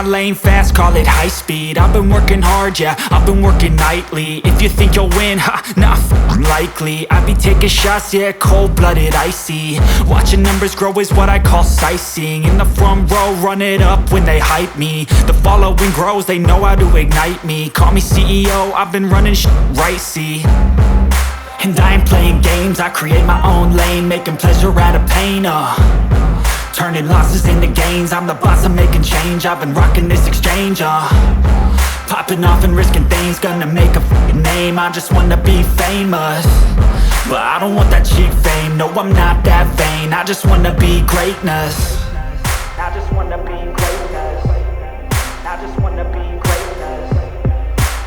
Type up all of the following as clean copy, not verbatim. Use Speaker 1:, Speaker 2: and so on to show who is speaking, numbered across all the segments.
Speaker 1: lane fast, call it high speed. I've been working hard, yeah, I've been working nightly. If you think you'll win, ha, not likely. I be taking shots, yeah, cold-blooded, icy. Watching numbers grow is what I call sightseeing. In the front row, run it up when they hype me. The following grows, they know how to ignite me. Call me CEO, I've been running right, see. And I ain't playing games, I create my own lane, making pleasure out of pain, turning losses into gains. I'm the boss, I'm making change. I've been rocking this exchange, popping off and risking things. Gonna make a f***ing name. I just wanna be famous, but I don't want that cheap fame. No, I'm not that vain. I just wanna be greatness. I just wanna be greatness. I just wanna be greatness.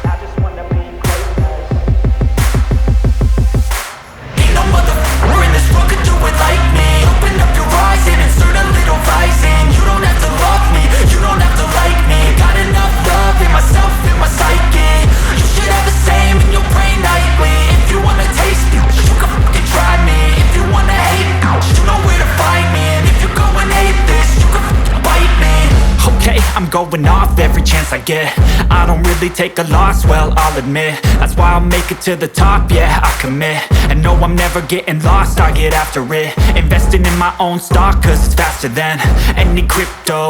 Speaker 1: I just wanna be greatness. Ain't no motherfucker in this world could do it like me. Open up your eyes and insert a little rising. You don't have to love me, you don't have to like me. Got enough love in myself, in my psyche. You should have the same in your brain nightly. If you wanna taste me, you can fucking try me. If you wanna hate me, you know where to find me. And if you go and hate this, you can fucking bite me. Okay, I'm going off every chance I get. I don't really take a loss, well, I'll admit. That's why I'll make it to the top, yeah, I commit. And no, I'm never getting lost, I get after it. Investing in my own stock, cause it's faster than any crypto.